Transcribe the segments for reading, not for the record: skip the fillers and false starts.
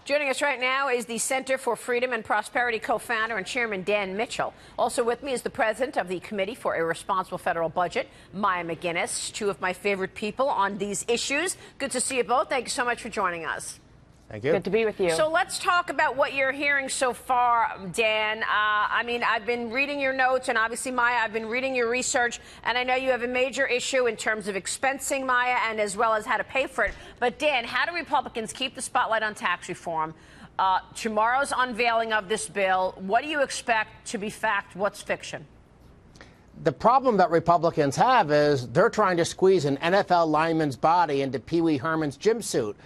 Joining us right now is the Center for Freedom and Prosperity co-founder and chairman Dan Mitchell. Also with me is the president of the Committee for a Responsible Federal Budget, Maya McGuinness, two of my favorite people on these issues. Good to see you both. Thank you so much for joining us. Thank you. Good to be with you. So let's talk about what you're hearing so far, Dan. I've been reading your notes, and obviously, Maya, I've been reading your research, and I know you have a major issue in terms of expensing, Maya, and as well as how to pay for it. But, Dan, how do Republicans keep the spotlight on tax reform? Tomorrow's unveiling of this bill, what do you expect to be fact? What's fiction? The problem that Republicans have is they're trying to squeeze an NFL lineman's body into Pee Wee Herman's gym suit.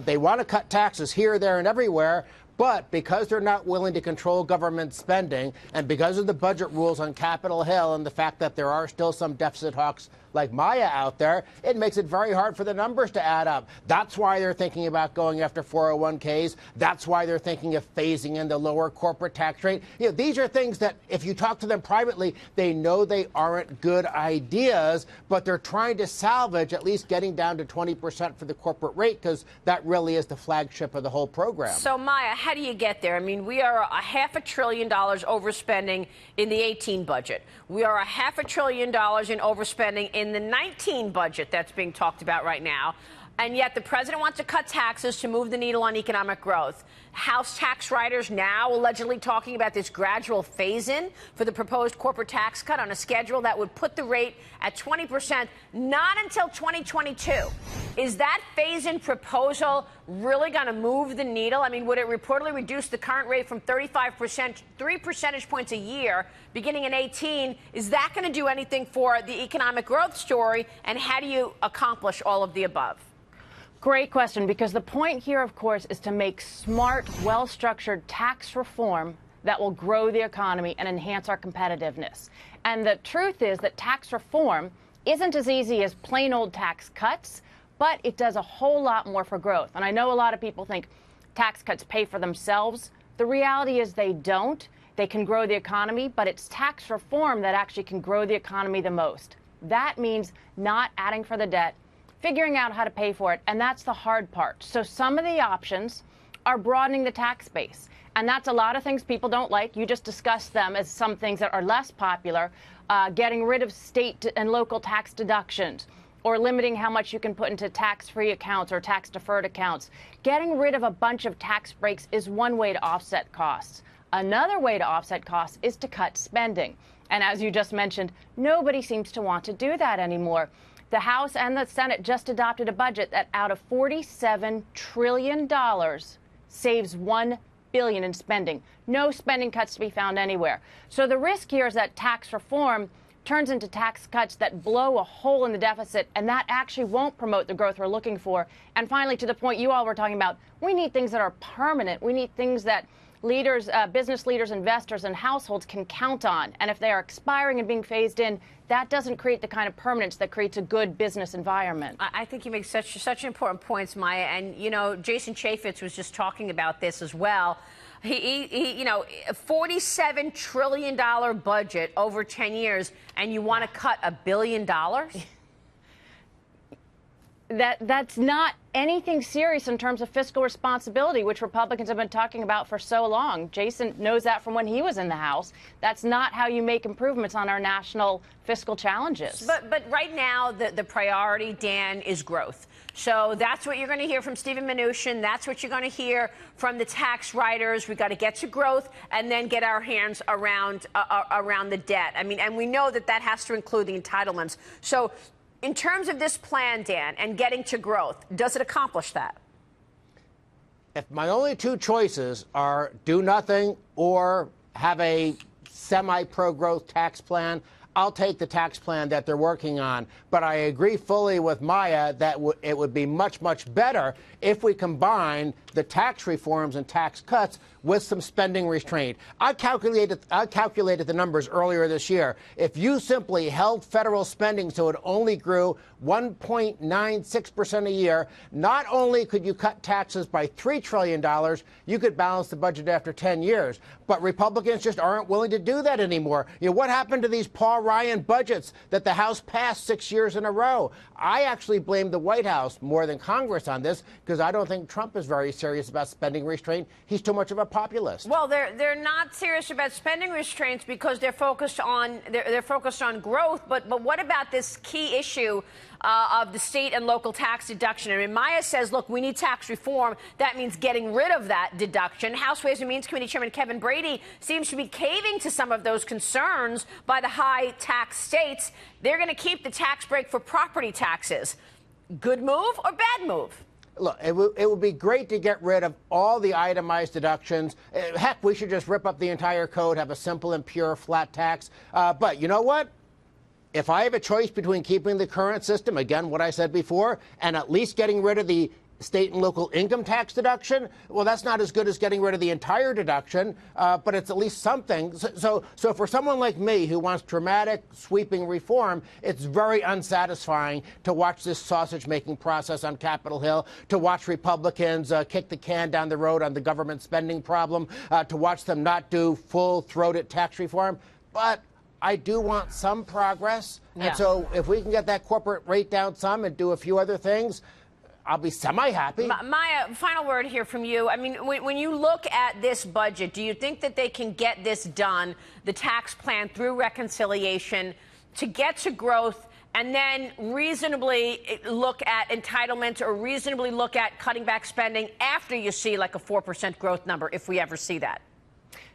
They want to cut taxes here, there, and everywhere, but because they're not willing to control government spending and because of the budget rules on Capitol Hill and the fact that there are still some deficit hawks like Maya out there, it makes it very hard for the numbers to add up. That's why they're thinking about going after 401ks. That's why they're thinking of phasing in the lower corporate tax rate. You know, these are things that if you talk to them privately, they know they aren't good ideas, but they're trying to salvage at least getting down to 20% for the corporate rate because that really is the flagship of the whole program. So, Maya, how do you get there? I mean, we are $500 billion overspending in the 18 budget. We are $500 billion in overspending in the 19 budget that's being talked about right now. And yet the president wants to cut taxes to move the needle on economic growth. House tax writers now allegedly talking about this gradual phase-in for the proposed corporate tax cut on a schedule that would put the rate at 20%, not until 2022. Is that phase-in proposal really going to move the needle? I mean, would it reportedly reduce the current rate from 35%, 3 percentage points a year, beginning in 18? Is that going to do anything for the economic growth story? And how do you accomplish all of the above? Great question, because the point here, of course, is to make smart, well-structured tax reform that will grow the economy and enhance our competitiveness. And the truth is that tax reform isn't as easy as plain old tax cuts, but it does a whole lot more for growth. And I know a lot of people think tax cuts pay for themselves. The reality is they don't. They can grow the economy, but it's tax reform that actually can grow the economy the most. That means not adding for the debt, figuring out how to pay for it, and that's the hard part. So some of the options are broadening the tax base, and that's a lot of things people don't like. You just discussed them as some things that are less popular, getting rid of state and local tax deductions, or limiting how much you can put into tax-free accounts or tax-deferred accounts. Getting rid of a bunch of tax breaks is one way to offset costs. Another way to offset costs is to cut spending. And as you just mentioned, nobody seems to want to do that anymore. The House and the Senate just adopted a budget that out of $47 trillion saves $1 billion in spending. No spending cuts to be found anywhere. So the risk here is that tax reform turns into tax cuts that blow a hole in the deficit, and that actually won't promote the growth we're looking for. And finally, to the point you all were talking about, we need things that are permanent. We need things that leaders, business leaders, investors, and households can count on. And if they are expiring and being phased in, that doesn't create the kind of permanence that creates a good business environment. I think you make such important points, Maya. And, you know, Jason Chaffetz was just talking about this as well. He a $47 trillion budget over 10 years, and you want to cut $1 billion? That's not anything serious in terms of fiscal responsibility, which Republicans have been talking about for so long. Jason knows that from when he was in the House. That's not how you make improvements on our national fiscal challenges. But right now, the priority, Dan, is growth. So that's what you're going to hear from Steven Mnuchin. That's what you're going to hear from the tax writers. We've got to get to growth and then get our hands around the debt. I mean, and we know that that has to include the entitlements. So in terms of this plan, Dan, and getting to growth, does it accomplish that? If my only two choices are do nothing or have a semi-pro-growth tax plan, I'll take the tax plan that they're working on. But I agree fully with Maya that it would be much, much better if we combine the tax reforms and tax cuts with some spending restraint. I calculated the numbers earlier this year. If you simply held federal spending so it only grew 1.96% a year, not only could you cut taxes by $3 trillion, you could balance the budget after 10 years. But Republicans just aren't willing to do that anymore. You know, what happened to these Paul Ryan budgets that the House passed 6 years in a row. I actually blame the White House more than Congress on this because I don't think Trump is very serious about spending restraint. He's too much of a populist. Well, they're not serious about spending restraints because they're focused on growth. But what about this key issue of the state and local tax deduction? I mean, Maya says, look, we need tax reform. That means getting rid of that deduction. House Ways and Means Committee Chairman Kevin Brady seems to be caving to some of those concerns by the high tax states. They're going to keep the tax break for property taxes. Good move or bad move? Look, it would be great to get rid of all the itemized deductions. Heck, we should just rip up the entire code, have a simple and pure flat tax. But you know what? If I have a choice between keeping the current system, again, what I said before, and at least getting rid of the state and local income tax deduction, well, that's not as good as getting rid of the entire deduction, but it's at least something. So for someone like me who wants dramatic, sweeping reform, it's very unsatisfying to watch this sausage-making process on Capitol Hill, to watch Republicans kick the can down the road on the government spending problem, to watch them not do full-throated tax reform. But I do want some progress. Yeah. And so if we can get that corporate rate down some and do a few other things, I'll be semi-happy. Maya, final word here from you. I mean, when you look at this budget, do you think that they can get this done, the tax plan, through reconciliation to get to growth and then reasonably look at entitlements or reasonably look at cutting back spending after you see like a 4% growth number, if we ever see that?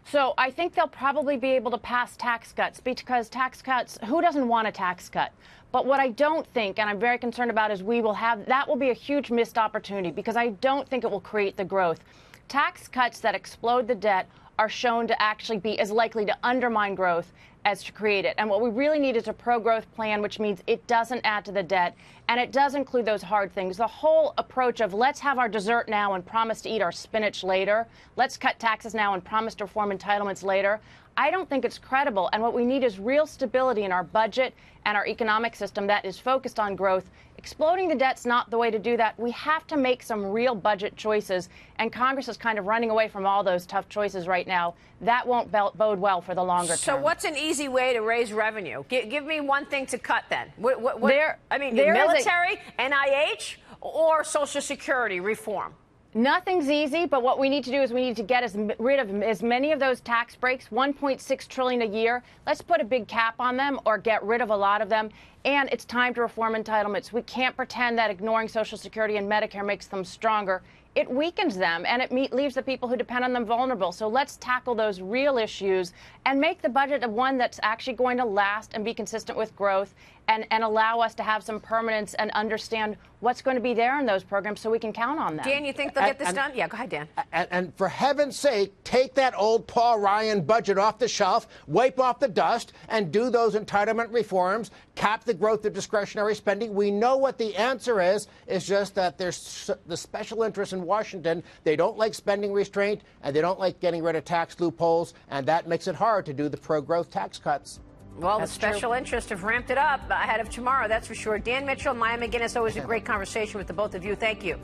So I think they'll probably be able to pass tax cuts because tax cuts, who doesn't want a tax cut? But what I don't think, and I'm very concerned about, is that will be a huge missed opportunity because I don't think it will create the growth. Tax cuts that explode the debt are shown to actually be as likely to undermine growth as to create it. And what we really need is a pro-growth plan, which means it doesn't add to the debt, and it does include those hard things. The whole approach of let's have our dessert now and promise to eat our spinach later, let's cut taxes now and promise to reform entitlements later, I don't think it's credible. And what we need is real stability in our budget and our economic system that is focused on growth. Exploding the debt's not the way to do that. We have to make some real budget choices, and Congress is kind of running away from all those tough choices right now. That won't bode well for the longer term. So what's an easy way to raise revenue? Give me one thing to cut then. What there military, NIH, or Social Security reform? Nothing's easy, but what we need to do is we need to get rid of as many of those tax breaks, $1.6 trillion a year. Let's put a big cap on them or get rid of a lot of them. And it's time to reform entitlements. We can't pretend that ignoring Social Security and Medicare makes them stronger. It weakens them, and it leaves the people who depend on them vulnerable. So let's tackle those real issues and make the budget one that's actually going to last and be consistent with growth and allow us to have some permanence and understand what's going to be there in those programs so we can count on them. Dan, you think they'll get this done? Yeah, go ahead, Dan. And for heaven's sake, take that old Paul Ryan budget off the shelf, wipe off the dust, and do those entitlement reforms, cap the growth of discretionary spending. We know what the answer is. It's just that there's the special interests in Washington. They don't like spending restraint, and they don't like getting rid of tax loopholes, and that makes it hard to do the pro-growth tax cuts. Well, the special interests have ramped it up ahead of tomorrow, that's for sure. Dan Mitchell, Maya McGinnis, always a great conversation with the both of you. Thank you.